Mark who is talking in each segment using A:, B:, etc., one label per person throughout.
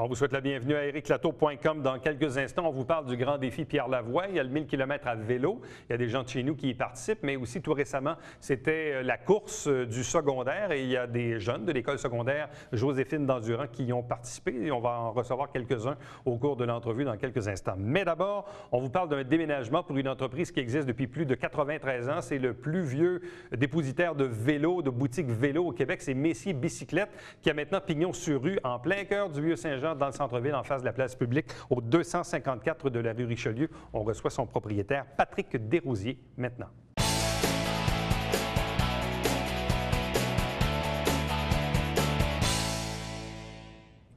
A: On vous souhaite la bienvenue à ericlato.com. Dans quelques instants, on vous parle du grand défi Pierre Lavoie. Il y a le 1000 km à vélo. Il y a des gens de chez nous qui y participent, mais aussi tout récemment, c'était la course du secondaire et il y a des jeunes de l'école secondaire Joséphine d'Endurant qui y ont participé et on va en recevoir quelques-uns au cours de l'entrevue dans quelques instants. Mais d'abord, on vous parle d'un déménagement pour une entreprise qui existe depuis plus de 93 ans. C'est le plus vieux dépositaire de vélos, de boutiques vélos au Québec. C'est Messier Bicyclette qui a maintenant pignon sur rue en plein cœur du Vieux-Saint-Jean, dans le centre-ville, en face de la place publique, au 254 de la rue Richelieu. On reçoit son propriétaire, Patrick Desrosiers, maintenant.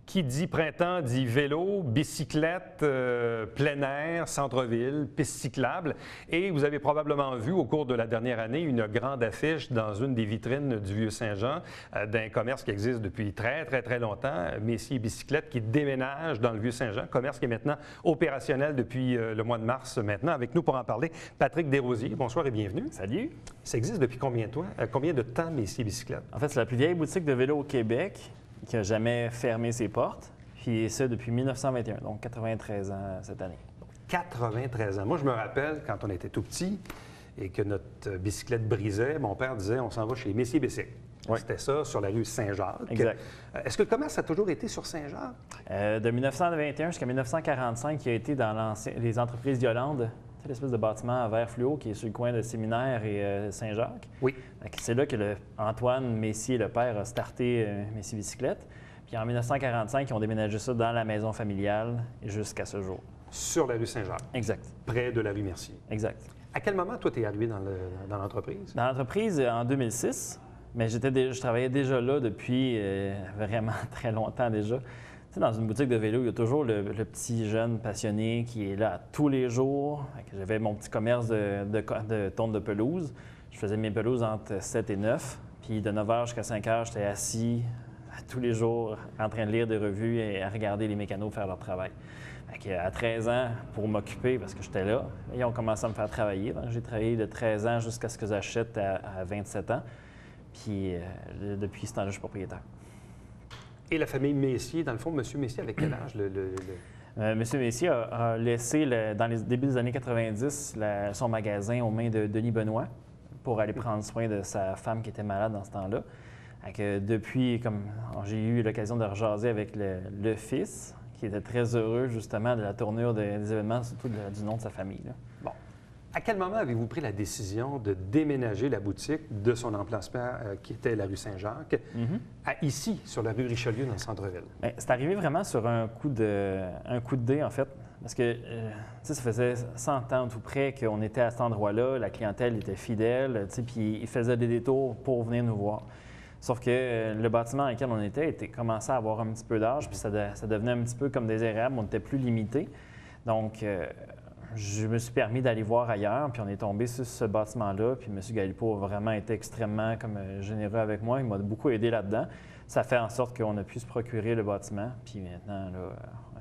A: Qui dit printemps dit vélo, bicyclette, plein air, centre-ville, piste cyclable. Et vous avez probablement vu au cours de la dernière année une grande affiche dans une des vitrines du Vieux-Saint-Jean d'un commerce qui existe depuis très longtemps, Messier Bicyclette, qui déménage dans le Vieux-Saint-Jean, commerce qui est maintenant opérationnel depuis le mois de mars maintenant. Avec nous pour en parler, Patrick Desrosiers. Bonsoir et bienvenue.
B: Salut.
A: Ça existe depuis combien de temps, Messier Bicyclette?
B: En fait, c'est la plus vieille boutique de vélo au Québec qui n'a jamais fermé ses portes, puis ça depuis 1921, donc 93 ans cette année.
A: 93 ans. Moi, je me rappelle quand on était tout petit et que notre bicyclette brisait, mon père disait on s'en va chez Messier Bicycle. Oui. C'était ça, sur la rue Saint-Jacques.
B: Exact.
A: Est-ce que le commerce a toujours été sur Saint-Jacques?
B: De 1921 jusqu'à 1945, il a été dans les entreprises Yolande. C'est l'espèce de bâtiment à verre fluo qui est sur le coin de Séminaire et Saint-Jacques.
A: Oui.
B: C'est là que Antoine Messier, le père, a starté Messier Bicyclette. Puis en 1945, ils ont déménagé ça dans la maison familiale jusqu'à ce jour.
A: Sur la rue Saint-Jacques?
B: Exact.
A: Près de la rue Mercier?
B: Exact.
A: À quel moment, toi, tu es arrivé dans l'entreprise?
B: Dans l'entreprise, en 2006, mais je travaillais déjà là depuis vraiment très longtemps déjà. Tu sais, dans une boutique de vélo, il y a toujours le petit jeune passionné qui est là tous les jours. J'avais mon petit commerce de tonte de pelouse. Je faisais mes pelouses entre 7 et 9. Puis de 9 h jusqu'à 5 h, j'étais assis tous les jours en train de lire des revues et à regarder les mécanos faire leur travail. À 13 ans, pour m'occuper, parce que j'étais là, ils ont commencé à me faire travailler. Donc, j'ai travaillé de 13 ans jusqu'à ce que j'achète à 27 ans. Puis depuis ce temps-là, je suis propriétaire.
A: Et la famille Messier, dans le fond, M. Messier, avec quel âge?
B: M. Messier a laissé, dans les débuts des années 90, son magasin aux mains de Denis Benoît pour aller prendre soin de sa femme qui était malade dans ce temps-là. Depuis, comme j'ai eu l'occasion de rejaser avec le fils, qui était très heureux justement de la tournure des événements, surtout du nom de sa famille. Là.
A: Bon. À quel moment avez-vous pris la décision de déménager la boutique de son emplacement qui était la rue Saint-Jacques à ici, sur la rue Richelieu, dans le centre-ville?
B: Bien, c'est arrivé vraiment sur un coup de dé, en fait. Parce que ça faisait 100 ans tout près qu'on était à cet endroit-là, la clientèle était fidèle, puis ils faisaient des détours pour venir nous voir. Sauf que le bâtiment dans lequel on était commençait à avoir un petit peu d'âge, puis ça devenait un petit peu comme désirable, on était plus limité. Donc, je me suis permis d'aller voir ailleurs, puis on est tombé sur ce bâtiment-là, puis M. Galipo a vraiment été extrêmement généreux avec moi. Il m'a beaucoup aidé là-dedans. Ça fait en sorte qu'on a pu se procurer le bâtiment, puis maintenant, là,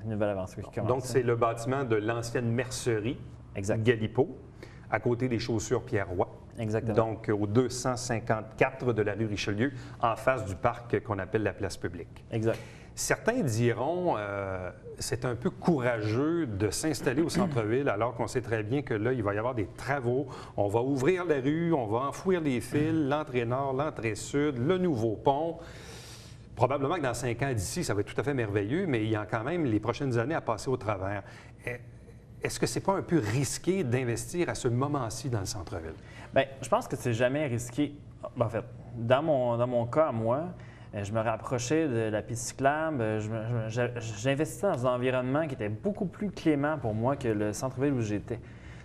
B: une nouvelle aventure qui commence.
A: Donc, c'est le bâtiment de l'ancienne mercerie Galipo, à côté des chaussures Pierre-Roy.
B: Exactement.
A: Donc, au 254 de la rue Richelieu, en face du parc qu'on appelle la place publique.
B: Exact.
A: Certains diront c'est un peu courageux de s'installer au centre-ville alors qu'on sait très bien que là, il va y avoir des travaux. On va ouvrir la rue, on va enfouir les fils, l'entrée nord, l'entrée sud, le nouveau pont. Probablement que dans 5 ans d'ici, ça va être tout à fait merveilleux, mais il y a quand même les prochaines années à passer au travers. Est-ce que c'est pas un peu risqué d'investir à ce moment-ci dans le centre-ville? Bien,
B: je pense que c'est jamais risqué. En fait, dans mon cas, à moi, je me rapprochais de la piste cyclable. J'investissais dans un environnement qui était beaucoup plus clément pour moi que le centre-ville où j'étais.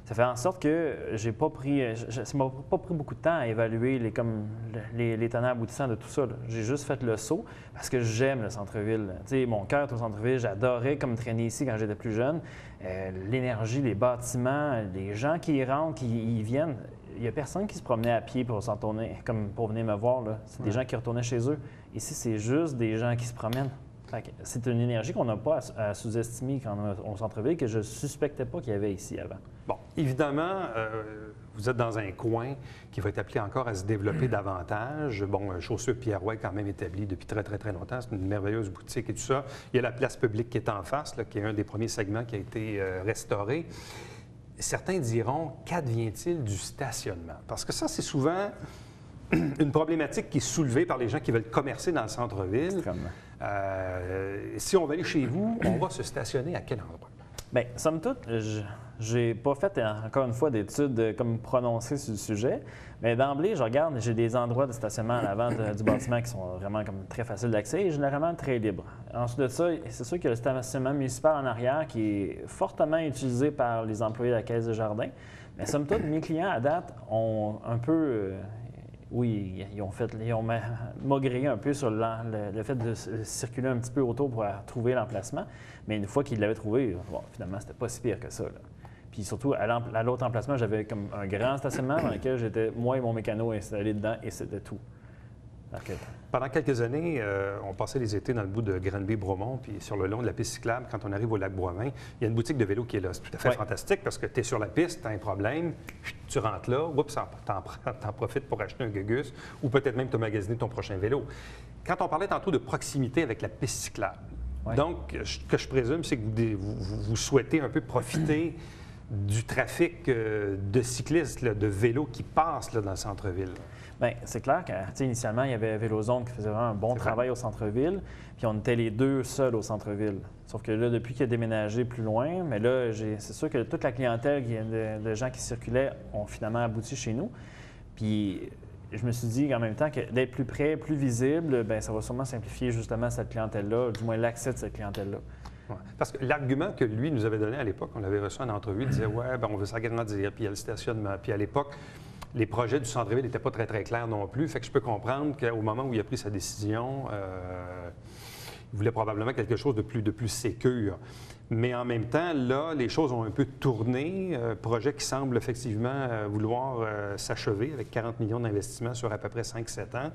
B: Ça fait en sorte que ça m'a pas pris beaucoup de temps à évaluer les tenants aboutissants de tout ça. J'ai juste fait le saut parce que j'aime le centre-ville. Tu sais, mon cœur est au centre-ville. J'adorais comme traîner ici quand j'étais plus jeune. L'énergie, les bâtiments, les gens qui y rentrent, qui y viennent. Il n'y a personne qui se promenait à pied pour s'en tourner, comme pour venir me voir. C'est des gens qui retournaient chez eux. Ici, c'est juste des gens qui se promènent. C'est une énergie qu'on n'a pas à sous-estimer quand on est au centre-ville, que je ne suspectais pas qu'il y avait ici avant.
A: Bon, évidemment, vous êtes dans un coin qui va être appelé encore à se développer davantage. Bon, Chaussures Pierre Roy est quand même établi depuis très, très, très longtemps. C'est une merveilleuse boutique et tout ça. Il y a la place publique qui est en face, là, qui est un des premiers segments qui a été restauré. Certains diront, qu'advient-il du stationnement? Parce que ça, c'est souvent une problématique qui est soulevée par les gens qui veulent commercer dans le centre-ville. Si on va aller chez vous, on va se stationner à quel endroit?
B: Bien, somme toute, j'ai pas fait encore une fois d'études comme prononcées sur le sujet, mais d'emblée, je regarde, j'ai des endroits de stationnement à l'avant du bâtiment qui sont vraiment comme très faciles d'accès et généralement très libres. Ensuite de ça, c'est sûr qu'il y a le stationnement municipal en arrière qui est fortement utilisé par les employés de la Caisse de jardin, mais somme toute, mes clients à date ont un peu... Oui, ils ont maugré un peu sur le fait de circuler un petit peu autour pour trouver l'emplacement. Mais une fois qu'ils l'avaient trouvé, bon, finalement, c'était pas si pire que ça, là. Puis surtout, à l'autre emplacement, j'avais comme un grand stationnement dans lequel j'étais, moi et mon mécano, installés dedans et c'était tout. Okay.
A: Pendant quelques années, on passait les étés dans le bout de Granby-Bromont, puis sur le long de la piste cyclable, quand on arrive au lac Boivin, il y a une boutique de vélo qui est là. C'est tout à fait fantastique parce que tu es sur la piste, tu as un problème, tu rentres là, oups, t'en profites pour acheter un gugus ou peut-être même te magasiner ton prochain vélo. Quand on parlait tantôt de proximité avec la piste cyclable, donc, ce que je présume, c'est que vous souhaitez un peu profiter du trafic de cyclistes, là, de vélos qui passent là, dans le centre-ville.
B: Bien, c'est clair qu'initialement, il y avait Vélozone qui faisait vraiment un bon travail au centre-ville, puis on était les deux seuls au centre-ville. Sauf que là, depuis qu'il a déménagé plus loin, mais là, c'est sûr que toute la clientèle de gens qui circulaient ont finalement abouti chez nous. Puis je me suis dit en même temps que d'être plus près, plus visible, bien, ça va sûrement simplifier justement cette clientèle-là, du moins l'accès de cette clientèle-là.
A: Ouais. Parce que l'argument que lui nous avait donné à l'époque, on l'avait reçu en entrevue, il disait « Ouais, bien, on veut s'agrandir, puis il y a le stationnement. » Puis à l'époque, les projets du centre-ville n'étaient pas très, très clairs non plus. Fait que je peux comprendre qu'au moment où il a pris sa décision, il voulait probablement quelque chose de plus sécure. Mais en même temps, là, les choses ont un peu tourné. Projet qui semble effectivement vouloir s'achever avec 40 millions d'investissements sur à peu près 5-7 ans.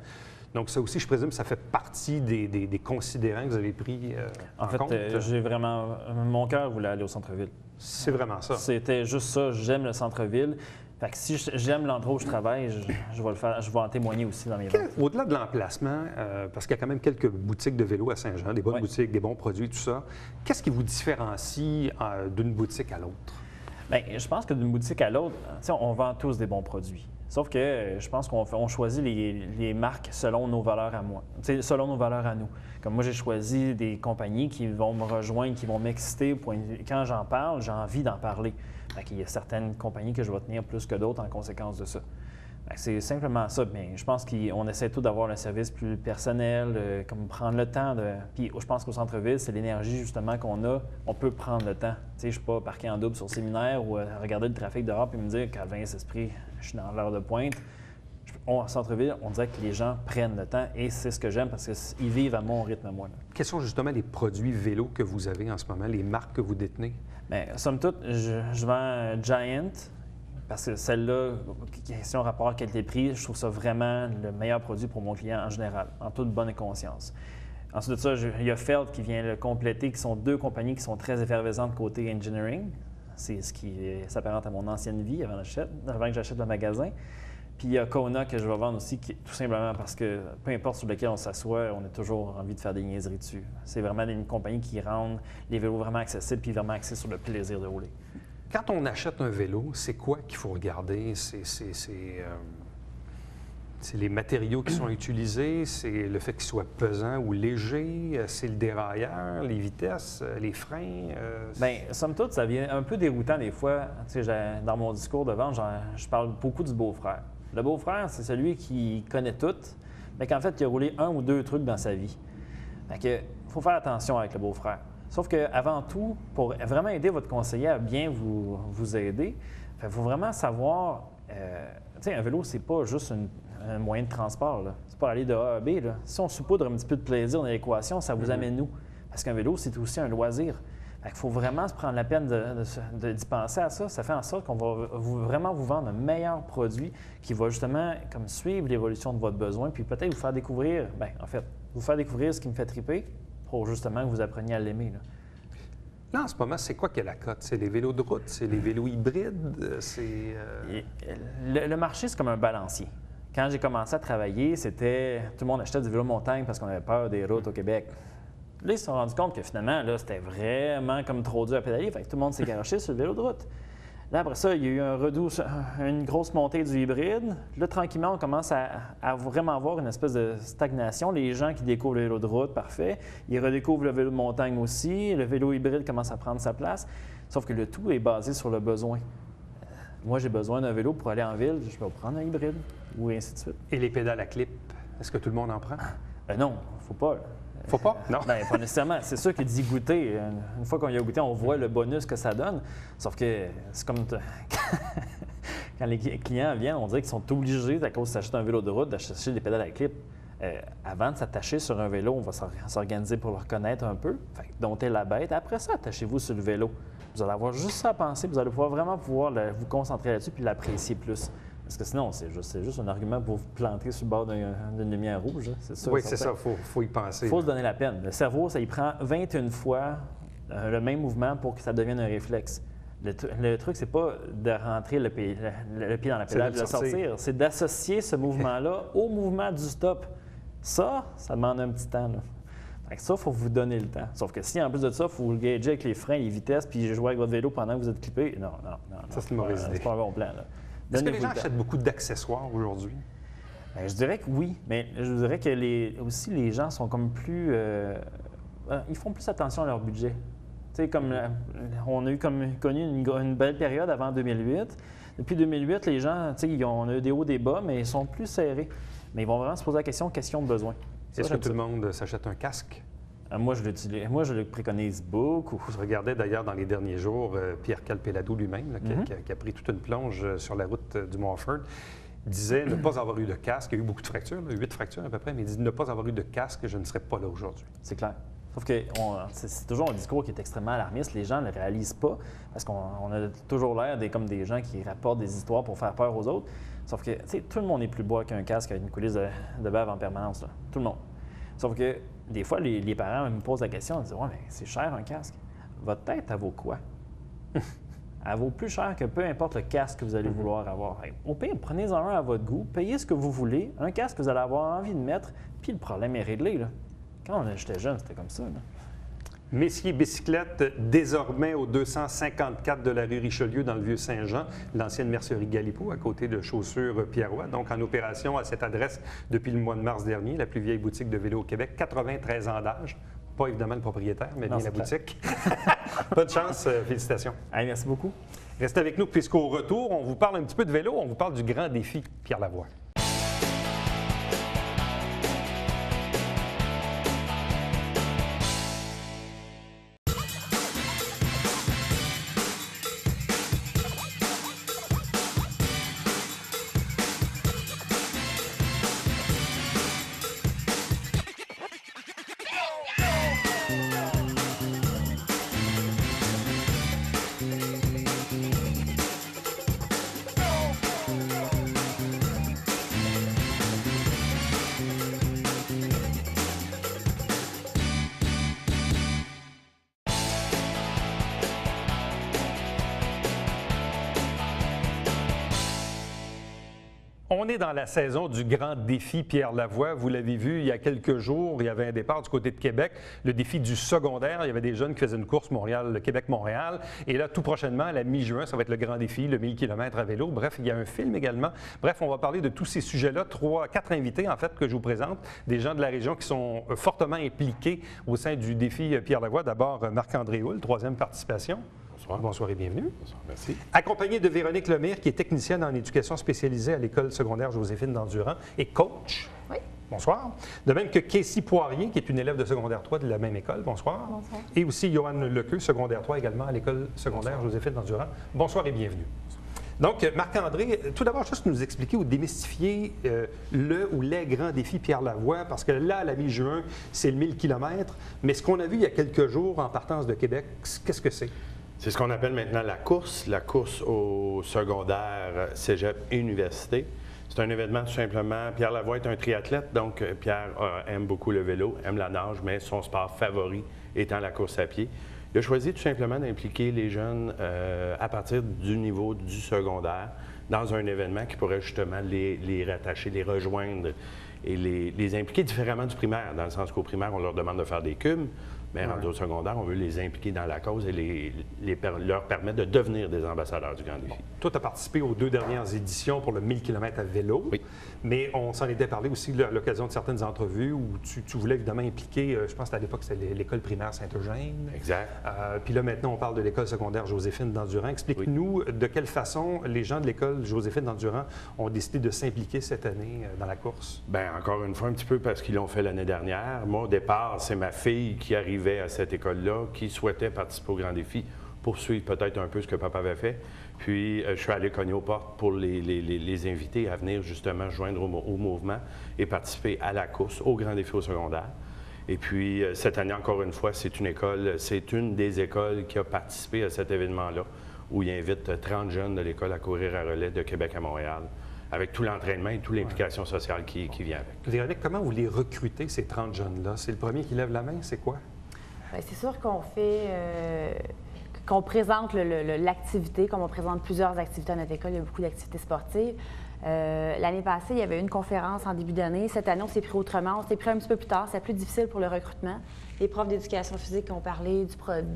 A: Donc, ça aussi, je présume, ça fait partie des considérants que vous avez pris en compte.
B: En fait, j'ai vraiment... Mon cœur voulait aller au centre-ville.
A: C'est vraiment ça.
B: C'était juste ça. J'aime le centre-ville. Fait que si j'aime l'endroit où je travaille, je vais le faire, je vais en témoigner aussi dans mes ventes.
A: Au-delà de l'emplacement, parce qu'il y a quand même quelques boutiques de vélo à Saint-Jean, des bonnes boutiques, des bons produits, tout ça, qu'est-ce qui vous différencie d'une boutique à l'autre?
B: Bien, je pense que d'une boutique à l'autre, on vend tous des bons produits. Sauf que je pense qu'on choisit les marques selon nos valeurs à moi, selon nos valeurs à nous. Comme moi, j'ai choisi des compagnies qui vont me rejoindre, qui vont m'exciter. Quand j'en parle, j'ai envie d'en parler. Il y a certaines compagnies que je vais tenir plus que d'autres en conséquence de ça. C'est simplement ça. Bien, je pense qu'on essaie tout d'avoir un service plus personnel, comme prendre le temps de... Puis je pense qu'au centre-ville, c'est l'énergie justement qu'on a. On peut prendre le temps. Je ne suis pas parqué en double sur le séminaire ou regarder le trafic dehors et me dire qu'à 20 esprits, je suis dans l'heure de pointe. Au centre-ville, on dirait que les gens prennent le temps et c'est ce que j'aime parce qu'ils vivent à mon rythme à moi. Là.
A: Quels sont justement les produits vélos que vous avez en ce moment, les marques que vous détenez? Bien,
B: somme toute, je vends Giant parce que celle-là, question rapport qualité-prix, je trouve ça vraiment le meilleur produit pour mon client en général, en toute bonne conscience. Ensuite de ça, il y a Felt qui vient le compléter, qui sont deux compagnies qui sont très effervescentes côté engineering. C'est ce qui s'apparente à mon ancienne vie avant que j'achète le magasin. Puis il y a Kona que je vais vendre aussi, tout simplement parce que peu importe sur lequel on s'assoit, on a toujours envie de faire des niaiseries dessus. C'est vraiment une compagnie qui rend les vélos vraiment accessibles puis vraiment axés sur le plaisir de rouler.
A: Quand on achète un vélo, c'est quoi qu'il faut regarder? C'est les matériaux qui sont utilisés, c'est le fait qu'il soit pesant ou léger, c'est le dérailleur, les vitesses, les freins?
B: Bien, somme toute, ça vient un peu déroutant des fois. Tu sais, dans mon discours de vente, je parle beaucoup du beau-frère. Le beau-frère, c'est celui qui connaît tout, mais qu'en fait, il a roulé un ou deux trucs dans sa vie. Fait que, faut faire attention avec le beau-frère. Sauf qu'avant tout, pour vraiment aider votre conseiller à bien vous aider, il faut vraiment savoir... tu sais, un vélo, c'est pas juste un moyen de transport. C'est pas aller de A à B. Là. Si on saupoudre un petit peu de plaisir dans l'équation, ça vous amène où? Parce qu'un vélo, c'est aussi un loisir. Il faut vraiment se prendre la peine d'y penser à ça. Ça fait en sorte qu'on va vraiment vous vendre un meilleur produit qui va justement comme suivre l'évolution de votre besoin, puis peut-être vous faire découvrir, bien, en fait, vous faire découvrir ce qui me fait triper pour justement que vous appreniez à l'aimer.
A: Là, en ce moment, c'est quoi qui est la cote? C'est les vélos de route? C'est les vélos hybrides?
B: Le marché, c'est comme un balancier. Quand j'ai commencé à travailler, c'était tout le monde achetait du vélo montagne parce qu'on avait peur des routes au Québec. Là, ils se sont rendus compte que finalement, là, c'était vraiment comme trop dur à pédaler. Fait que tout le monde s'est garoché sur le vélo de route. Là, après ça, il y a eu un redout, une grosse montée du hybride. Là, tranquillement, on commence à vraiment avoir une espèce de stagnation. Les gens qui découvrent le vélo de route, parfait. Ils redécouvrent le vélo de montagne aussi. Le vélo hybride commence à prendre sa place. Sauf que le tout est basé sur le besoin. Moi, j'ai besoin d'un vélo pour aller en ville. Je vais prendre un hybride ou ainsi de suite.
A: Et les pédales à clip, est-ce que tout le monde en prend?
B: Non, faut pas.
A: Faut pas? Non.
B: Bien, pas nécessairement. C'est sûr qu'il dit goûter. Une fois qu'on y a goûté, on voit le bonus que ça donne. Sauf que c'est comme quand les clients viennent, on dirait qu'ils sont obligés, à cause de s'acheter un vélo de route, d'acheter des pédales à clip. Avant de s'attacher sur un vélo, on va s'organiser pour le reconnaître un peu. Fait que dompter la bête. Après ça, attachez-vous sur le vélo. Vous allez avoir juste ça à penser. Vous allez pouvoir vous concentrer là-dessus puis l'apprécier plus. Parce que sinon, c'est juste un argument pour vous planter sur le bord d'une lumière rouge. C'est ça.
A: Oui, c'est ça. Il faut y penser.
B: Il faut se donner la peine. Le cerveau, ça y prend 21 fois le même mouvement pour que ça devienne un réflexe. Le truc, c'est pas de rentrer le pied dans la pédale et de le sortir. C'est d'associer ce mouvement-là au mouvement du stop. Ça demande un petit temps. Là. Fait que ça, il faut vous donner le temps. Sauf que si, en plus de ça, il faut le gager avec les freins, les vitesses, puis jouer avec votre vélo pendant que vous êtes clippé, non.
A: Ça, c'est une mauvaise idée.
B: C'est pas un bon plan. Là.
A: Est-ce que les gens achètent beaucoup d'accessoires aujourd'hui?
B: Bien, je dirais que oui, mais je dirais que aussi les gens sont comme plus... ils font plus attention à leur budget. Tu sais, comme on a connu une belle période avant 2008. Depuis 2008, les gens, tu sais, on a eu des hauts, des bas, mais ils sont plus serrés. Mais ils vont vraiment se poser la question de besoin.
A: Est-ce que tout le monde s'achète un casque?
B: Moi, je le préconise beaucoup.
A: Je regardais d'ailleurs dans les derniers jours Pierre Calpelado lui-même, là, qui a pris toute une plonge sur la route du Montford, disait ne pas avoir eu de casque. Il y a eu beaucoup de fractures, 8 fractures à peu près, mais il dit ne pas avoir eu de casque, je ne serais pas là aujourd'hui.
B: C'est clair. Sauf que c'est toujours un discours qui est extrêmement alarmiste. Les gens ne le réalisent pas parce qu'on a toujours l'air comme des gens qui rapportent des histoires pour faire peur aux autres. Sauf que, tu sais, tout le monde est plus bas qu'un casque avec une coulisse de bave en permanence. Là. Tout le monde. Sauf que des fois, les parents me posent la question, ils disent « Ouais, mais c'est cher un casque. Votre tête, elle vaut quoi? » Elle vaut plus cher que peu importe le casque que vous allez vouloir avoir. Au pire, prenez-en un à votre goût, payez ce que vous voulez, un casque que vous allez avoir envie de mettre, puis le problème est réglé. Là. Quand j'étais jeune, c'était comme ça. Là.
A: Messier Bicyclette, désormais au 254 de la rue Richelieu dans le Vieux-Saint-Jean, l'ancienne mercerie Galipeau, à côté de Chaussures Pierrois, donc en opération à cette adresse depuis le mois de mars dernier, la plus vieille boutique de vélo au Québec, 93 ans d'âge. Pas évidemment le propriétaire, mais bien la boutique. Bonne chance, félicitations.
B: Allez, merci beaucoup.
A: Restez avec nous puisqu'au retour, on vous parle un petit peu de vélo, on vous parle du grand défi Pierre Lavoie. On est dans la saison du grand défi Pierre Lavoie. Vous l'avez vu, il y a quelques jours, il y avait un départ du côté de Québec, le défi du secondaire. Il y avait des jeunes qui faisaient une course Québec-Montréal. Et là, tout prochainement, à la mi-juin, ça va être le grand défi, le 1000 km à vélo. Bref, il y a un film également. Bref, on va parler de tous ces sujets-là. 4 invités, en fait, que je vous présente. Des gens de la région qui sont fortement impliqués au sein du défi Pierre Lavoie. D'abord, Marc-André Houle, 3e participation.
C: Bonsoir.
A: Bonsoir et bienvenue.
C: Bonsoir, merci.
A: Accompagné de Véronique Lemire, qui est technicienne en éducation spécialisée à l'école secondaire Joséphine d'Endurant et coach.
D: Oui.
A: Bonsoir. De même que Casey Poirier, qui est une élève de secondaire 3 de la même école. Bonsoir.
D: Bonsoir.
A: Et aussi Johan Lequeux, secondaire 3 également à l'école secondaire Joséphine d'Endurant. Bonsoir et bienvenue. Donc, Marc-André, tout d'abord, juste nous expliquer ou démystifier le ou les grands défis Pierre Lavoie, parce que là, à la mi-juin, c'est le 1000 km. Mais ce qu'on a vu il y a quelques jours en partance de Québec, qu'est-ce que c'est?
C: C'est ce qu'on appelle maintenant la course au secondaire, cégep et université. C'est un événement tout simplement. Pierre Lavoie est un triathlète, donc Pierre aime beaucoup le vélo, aime la nage, mais son sport favori étant la course à pied. Il a choisi tout simplement d'impliquer les jeunes à partir du niveau du secondaire dans un événement qui pourrait justement les rattacher, les rejoindre et les impliquer différemment du primaire, dans le sens qu'au primaire, on leur demande de faire des cubes, mais rendus au secondaire, on veut les impliquer dans la cause et leur permettre de devenir des ambassadeurs du Grand Défi.
A: Toi, tu as participé aux 2 dernières éditions pour le 1000 km à vélo,
C: Oui.
A: mais on s'en était parlé aussi à l'occasion de certaines entrevues où tu voulais évidemment impliquer, je pense qu'à l'époque, c'était l'école primaire Saint-Eugène.
C: Exact.
A: Puis là, maintenant, on parle de l'école secondaire Joséphine d'Endurant. Explique-nous de quelle façon les gens de l'école Joséphine d'Endurant ont décidé de s'impliquer cette année dans la course.
C: Bien, encore une fois, un petit peu parce qu'ils l'ont fait l'année dernière. Moi, au départ, c'est ma fille qui arrivait à cette école-là, qui souhaitait participer au Grand Défi, poursuivre peut-être un peu ce que papa avait fait. Puis, je suis allé cogner aux portes pour les inviter à venir justement joindre au mouvement et participer à la course, au Grand Défi au secondaire. Et puis, cette année, encore une fois, c'est une des écoles qui a participé à cet événement-là, où il invite 30 jeunes de l'école à courir à relais de Québec à Montréal, avec tout l'entraînement et toute l'implication sociale qui vient avec.
A: Véronique, comment vous les recrutez, ces 30 jeunes-là? C'est le premier qui lève la main, c'est quoi?
D: Bien, c'est sûr qu'on présente l'activité, comme on présente plusieurs activités à notre école. Il y a beaucoup d'activités sportives. L'année passée, il y avait une conférence en début d'année. Cette année, on s'est pris autrement. On s'est pris un petit peu plus tard. C'est plus difficile pour le recrutement. Les profs d'éducation physique ont parlé,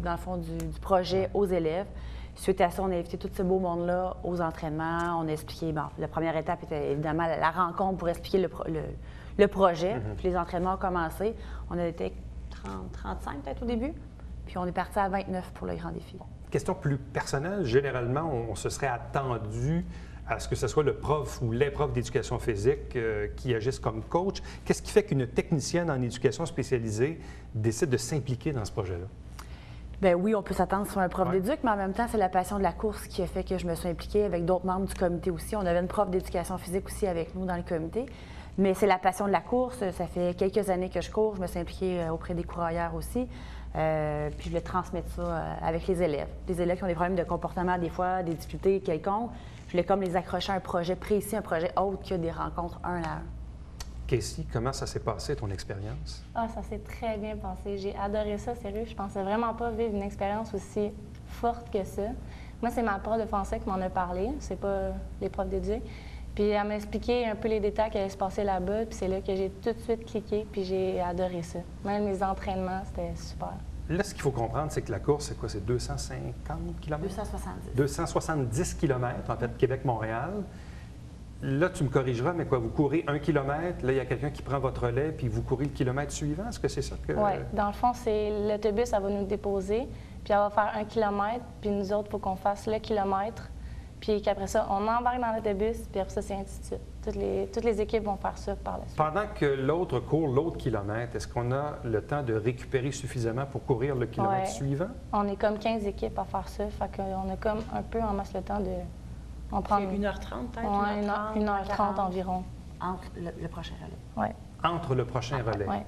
D: dans le fond, du projet aux élèves. Suite à ça, on a invité tout ce beau monde-là aux entraînements. On a expliqué, bon, la première étape était évidemment la rencontre pour expliquer le projet. Puis les entraînements ont commencé. On a été 35 peut-être au début, puis on est parti à 29 pour le Grand Défi.
A: Question plus personnelle, généralement, on se serait attendu à ce que ce soit le prof ou les profs d'éducation physique qui agissent comme coach. Qu'est-ce qui fait qu'une technicienne en éducation spécialisée décide de s'impliquer dans ce projet-là?
D: Bien oui, on peut s'attendre sur un prof d'éduc, mais en même temps, c'est la passion de la course qui a fait que je me suis impliquée avec d'autres membres du comité aussi. On avait une prof d'éducation physique aussi avec nous dans le comité. Mais c'est la passion de la course. Ça fait quelques années que je cours. Je me suis impliquée auprès des coureurs aussi. Puis je voulais transmettre ça avec les élèves. Les élèves qui ont des problèmes de comportement, des fois, des difficultés quelconques. Je voulais comme les accrocher à un projet précis, un projet autre que des rencontres un à un.
A: Casey, comment ça s'est passé, ton expérience?
E: Ah, ça s'est très bien passé. J'ai adoré ça, sérieux. Je pensais vraiment pas vivre une expérience aussi forte que ça. Moi, c'est ma prof de français qui m'en a parlé. C'est pas les profs d'éduc. Puis elle m'a expliqué un peu les détails qui allaient se passer là-bas, puis c'est là que j'ai tout de suite cliqué, puis j'ai adoré ça. Même les entraînements, c'était super.
A: Là, ce qu'il faut comprendre, c'est que la course, c'est quoi? C'est 250 km?
D: 270.
A: 270 km, en fait, Québec-Montréal. Là, tu me corrigeras, mais quoi? Vous courez 1 kilomètre, là, il y a quelqu'un qui prend votre relais, puis vous courez le kilomètre suivant. Est-ce que c'est ça que...
E: Oui. Dans le fond, c'est l'autobus, elle va nous déposer, puis elle va faire 1 kilomètre, puis nous autres, il faut qu'on fasse le kilomètre. Puis qu'après ça, on embarque dans l'autobus, puis après ça, c'est ainsi de suite. Toutes les équipes vont faire ça par la suite.
A: Pendant que l'autre court l'autre kilomètre, est-ce qu'on a le temps de récupérer suffisamment pour courir le kilomètre suivant?
E: On est comme 15 équipes à faire ça, fait qu'on a comme un peu en masse le temps de... On prend
D: 1h30 peut-être?
E: Ouais, 1h30 environ.
D: Entre le prochain relais.
E: Oui.
A: Entre le prochain relais?
E: Oui.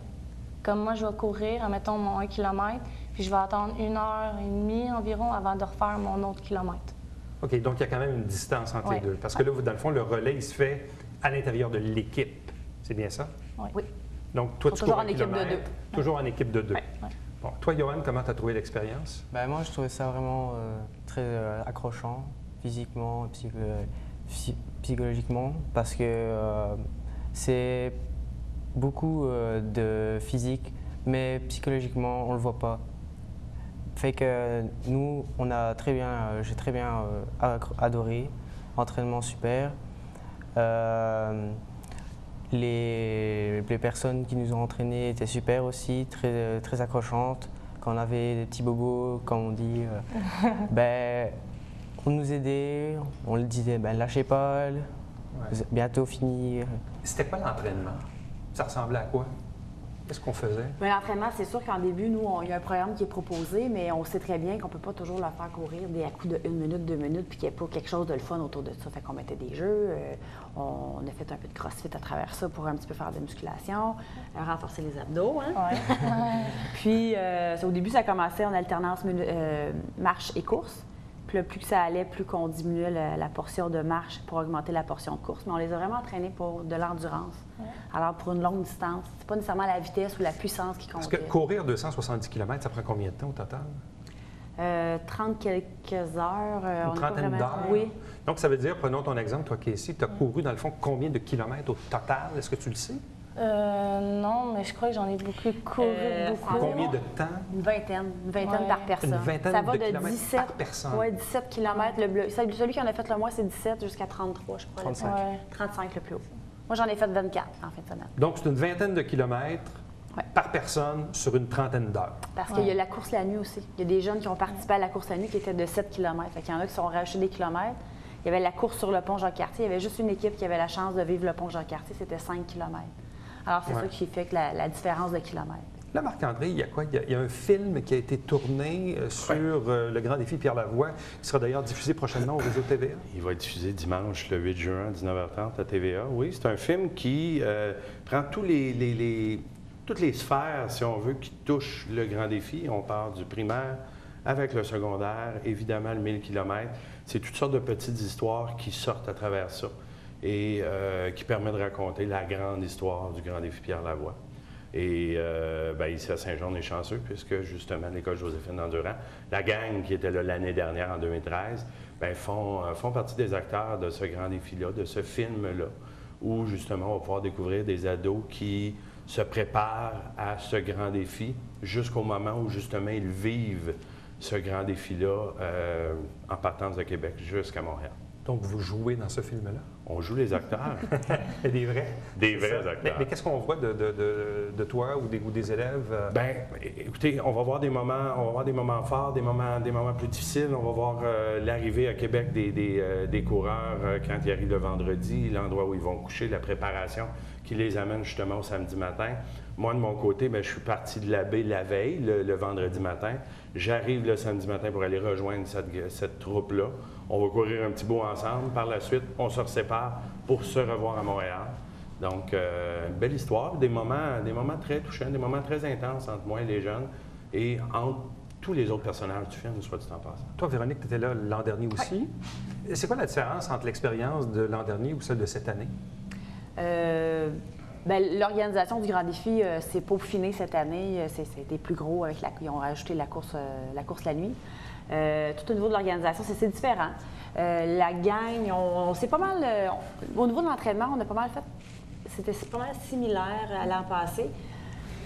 E: Comme moi, je vais courir, admettons, mon 1 km, puis je vais attendre 1h30 environ avant de refaire mon autre kilomètre.
A: OK, donc il y a quand même une distance entre les deux. Parce que là, dans le fond, le relais, il se fait à l'intérieur de l'équipe. C'est bien ça?
D: Oui.
A: Donc, toi, tu
D: toujours
A: cours
D: en équipe de deux.
A: Toujours en équipe de deux.
E: Oui.
A: Bon, toi, Johan, comment tu as trouvé l'expérience?
F: Ben, moi, je trouvais ça vraiment très accrochant, physiquement, psychologiquement, parce que c'est beaucoup de physique, mais psychologiquement, on ne le voit pas. Fait que nous, j'ai très bien adoré, entraînement super. Les personnes qui nous ont entraînés étaient super aussi, très accrochantes. Quand on avait des petits bobos, comme on dit, ben, on nous aidait, on le disait, ben, lâchez pas, bientôt fini.
A: C'était quoi l'entraînement? Ça ressemblait à quoi? Qu'est-ce qu'on faisait?
D: L'entraînement, c'est sûr qu'en début, nous, il y a un programme qui est proposé, mais on sait très bien qu'on ne peut pas toujours le faire courir à coups de 1 minute, 2 minutes, puis qu'il n'y a pas quelque chose de le fun autour de ça. Fait qu'on mettait des jeux, on a fait un peu de crossfit à travers ça pour un petit peu faire de musculation, renforcer les abdos. Hein? Ouais. Puis, au début, ça commençait en alternance marche et course. Puis là, plus que ça allait, plus qu'on diminuait la portion de marche pour augmenter la portion de course. Mais on les a vraiment entraînés pour de l'endurance. Ouais. Alors, pour une longue distance, c'est pas nécessairement la vitesse ou la puissance qui compte.
A: Parce que courir 270 km, ça prend combien de temps au total?
D: 30 quelques heures.
A: Une
D: on n'est pas
A: trentaine
D: vraiment-
A: d'heures?
D: Oui.
A: Donc, ça veut dire, prenons ton exemple, toi, Casey, tu as couru, dans le fond, combien de kilomètres au total? Est-ce que tu le sais?
E: Non, mais je crois que j'en ai beaucoup couru, beaucoup.
A: Combien de temps?
D: Une vingtaine
E: Ouais.
D: par personne.
A: Une vingtaine
D: ça va
A: de
D: de
A: kilomètres
D: 17,
A: par personne.
D: Ouais, 17 km. Celui qui en a fait le moins, c'est 17 jusqu'à 33, je crois.
F: 35.
E: Ouais.
D: 35 le plus haut. Moi, j'en ai fait 24 en fin de semaine.
A: Donc, c'est une vingtaine de kilomètres
D: Ouais.
A: par personne sur une trentaine d'heures.
D: Parce qu'il y a la course la nuit aussi. Il y a des jeunes qui ont participé à la course la nuit qui était de 7 km. Il y en a qui sont rajoutés des kilomètres. Il y avait la course sur le pont Jacques-Cartier. Il y avait juste une équipe qui avait la chance de vivre le pont Jacques-Cartier. C'était 5 km. Alors, c'est
A: Ouais.
D: ça qui fait que la différence de kilomètres.
A: Là, Marc-André, il y a quoi? Il y a un film qui a été tourné sur le grand défi Pierre Lavoie, qui sera d'ailleurs diffusé prochainement au réseau TVA.
C: Il va être diffusé dimanche, le 8 juin, à 19h30 à TVA. Oui, c'est un film qui prend toutes les sphères, si on veut, qui touchent le grand défi. On part du primaire avec le secondaire, évidemment le 1000 km. C'est toutes sortes de petites histoires qui sortent à travers ça et qui permettent de raconter la grande histoire du grand défi Pierre Lavoie. Et ici à Saint-Jean, on est chanceux puisque justement l'école Joséphine Endurant, la gang qui était là l'année dernière en 2013, font partie des acteurs de ce grand défi-là, de ce film-là, où justement on va pouvoir découvrir des ados qui se préparent à ce grand défi jusqu'au moment où justement ils vivent ce grand défi-là en partance de Québec jusqu'à Montréal.
A: Donc, vous jouez dans ce film-là?
C: On joue les acteurs.
A: Et des vrais?
C: Des
A: C'est
C: vrais
A: ça.
C: acteurs.
A: Mais qu'est-ce qu'on voit de toi ou des élèves?
C: Écoutez, on va voir des moments forts, des moments plus difficiles. On va voir l'arrivée à Québec des coureurs quand ils arrivent le vendredi, l'endroit où ils vont coucher, la préparation qui les amène justement au samedi matin. Moi, de mon côté, je suis parti de la baie la veille, le vendredi matin. J'arrive le samedi matin pour aller rejoindre cette troupe-là. On va courir un petit bout ensemble. Par la suite, on se sépare pour se revoir à Montréal. Donc, une belle histoire, des moments très touchants, des moments très intenses entre moi et les jeunes et entre tous les autres personnages du film, soit dit en passant.
A: Toi, Véronique, tu étais là l'an dernier aussi. C'est quoi la différence entre l'expérience de l'an dernier ou celle de cette année?
D: L'organisation du Grand Défi s'est peaufinée cette année. C'était plus gros avec ils ont rajouté la course la nuit. Tout au niveau de l'organisation, c'est différent. La gang, on s'est pas mal... au niveau de l'entraînement, on a pas mal fait... C'était pas mal similaire à l'an passé.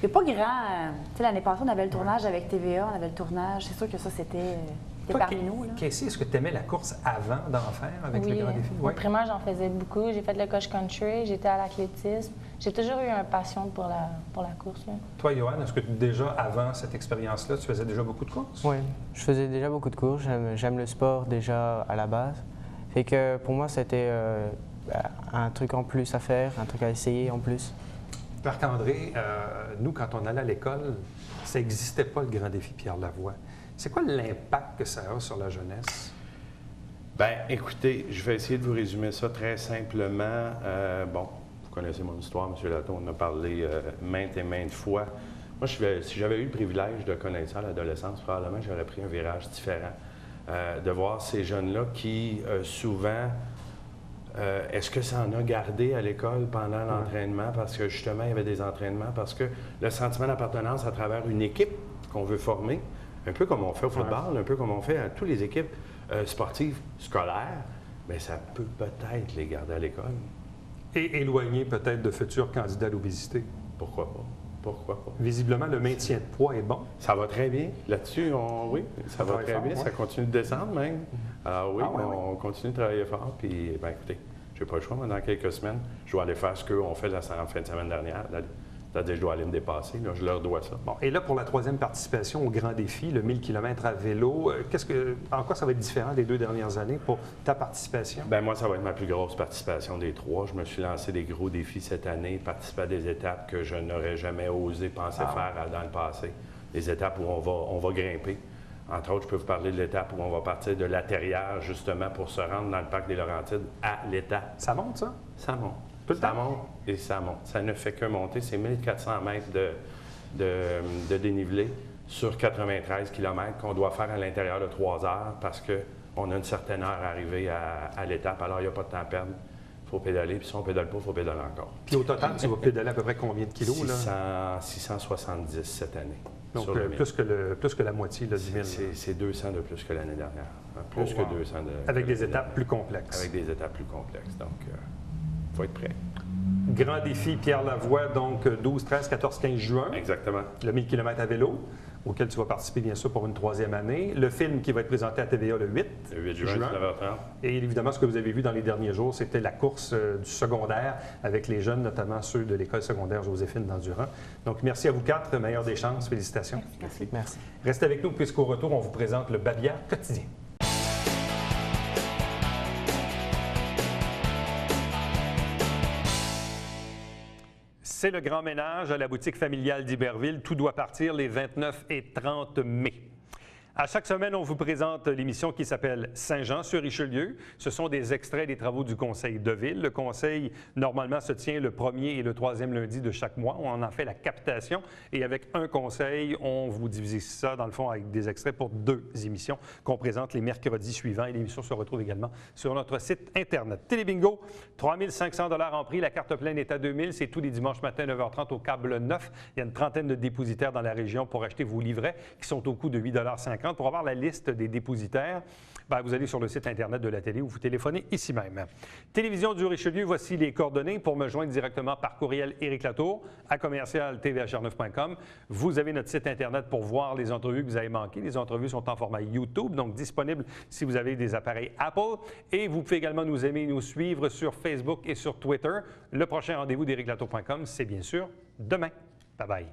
D: Il n'y a pas grand... tu sais, l'année passée, on avait le tournage avec TVA, on avait le tournage. C'est sûr que ça, c'était parmi nous. Là.
A: Casey, est-ce que tu aimais la course avant d'en faire avec le Grand Défi?
E: Au primaire, j'en faisais beaucoup. J'ai fait le cross-country, j'étais à l'athlétisme. J'ai toujours eu une passion pour la course. Là.
A: Toi, Johan, est-ce que déjà, avant cette expérience-là, tu faisais déjà beaucoup de courses?
F: Oui, je faisais déjà beaucoup de courses. J'aime le sport déjà à la base. Fait que pour moi, c'était un truc en plus à faire, un truc à essayer en plus.
A: Marc-André, nous, quand on allait à l'école, ça n'existait pas le Grand Défi Pierre Lavoie. C'est quoi l'impact que ça a sur la jeunesse?
C: Écoutez, je vais essayer de vous résumer ça très simplement. Vous connaissez mon histoire, M. Lato, on en a parlé maintes et maintes fois. Moi, si j'avais eu le privilège de connaître ça à l'adolescence, probablement j'aurais pris un virage différent. De voir ces jeunes-là qui, souvent, est-ce que ça en a gardé à l'école pendant l'entraînement? Parce que, justement, il y avait des entraînements. Parce que le sentiment d'appartenance à travers une équipe qu'on veut former, un peu comme on fait au football, un peu comme on fait à toutes les équipes sportives scolaires, bien, ça peut peut-être les garder à l'école.
A: Et éloigner peut-être de futurs candidats à l'obésité.
C: Pourquoi pas? Pourquoi pas?
A: Visiblement, le maintien de poids est bon.
C: Ça va très bien. Là-dessus, oui, ça va très
A: fort,
C: bien.
A: ouais.
C: Ça continue de descendre même. Alors oui,
A: ouais.
C: on continue de travailler fort. Puis, écoutez, je n'ai pas le choix. Dans quelques semaines, je dois aller faire ce qu'on fait en fin de semaine dernière. C'est-à-dire, je dois aller me dépasser. Là, je leur dois ça.
A: Bon, et là, pour la troisième participation au Grand Défi, le 1000 km à vélo, en quoi ça va être différent des 2 dernières années pour ta participation?
C: Moi, ça va être ma plus grosse participation des 3. Je me suis lancé des gros défis cette année, participer à des étapes que je n'aurais jamais osé penser faire dans le passé. Des étapes où on va grimper. Entre autres, je peux vous parler de l'étape où on va partir de La Terrière, justement, pour se rendre dans le parc des Laurentides à l'étape.
A: Ça monte, ça?
C: Ça monte.
A: Tout le
C: Ça
A: temps?
C: monte et ça monte. Ça ne fait que monter. C'est 1400 mètres de dénivelé sur 93 km qu'on doit faire à l'intérieur de 3 heures parce qu'on a une certaine heure à arriver à l'étape. Alors, il n'y a pas de temps à perdre. Il faut pédaler. Puis si on ne pédale pas, il faut pédaler encore.
A: Puis au total, tu vas pédaler à peu près combien de kilos?
C: 670 cette année.
A: Donc,
C: sur le 1000.
A: plus que la moitié là, du 1000.
C: C'est 200 de plus que l'année dernière. Hein, plus
A: wow.
C: que 200 de...
A: Avec des
C: l'année
A: étapes
C: dernière.
A: plus complexes.
C: Avec des étapes plus complexes. Donc, il faut être prêt.
A: Grand défi Pierre Lavoie, donc 12, 13, 14, 15 juin.
C: Exactement.
A: Le 1000 km à vélo, auquel tu vas participer bien sûr pour une 3e année. Le film qui va être présenté à TVA le 8,
C: Le 8 juin, 19h30.
A: Et évidemment, ce que vous avez vu dans les derniers jours, c'était la course du secondaire avec les jeunes, notamment ceux de l'école secondaire Joséphine d'Endurant. Donc, merci à vous quatre. Meilleure des chances. Félicitations.
F: Merci.
A: Restez avec nous puisqu'au retour, on vous présente le Babia quotidien. C'est le grand ménage à la boutique familiale d'Iberville. Tout doit partir les 29 et 30 mai. À chaque semaine, on vous présente l'émission qui s'appelle Saint-Jean-sur-Richelieu. Ce sont des extraits des travaux du conseil de ville. Le conseil, normalement, se tient le 1er et le 3e lundi de chaque mois. On en fait la captation et avec un conseil, on vous divise ça, dans le fond, avec des extraits pour 2 émissions qu'on présente les mercredis suivants. Et l'émission se retrouve également sur notre site Internet. Télébingo, 3 500 $ en prix. La carte pleine est à 2 000. C'est tous les dimanches matin, 9h30 au câble 9. Il y a une trentaine de dépositaires dans la région pour acheter vos livrets qui sont au coût de 8,50 $. Pour avoir la liste des dépositaires, vous allez sur le site Internet de la télé ou vous téléphonez ici même. Télévision du Richelieu, voici les coordonnées pour me joindre directement par courriel Éric Latour à commercial-tvhr9.com. Vous avez notre site Internet pour voir les entrevues que vous avez manquées. Les entrevues sont en format YouTube, donc disponibles si vous avez des appareils Apple. Et vous pouvez également nous aimer et nous suivre sur Facebook et sur Twitter. Le prochain rendez-vous d'ériclatour.com, c'est bien sûr demain. Bye bye.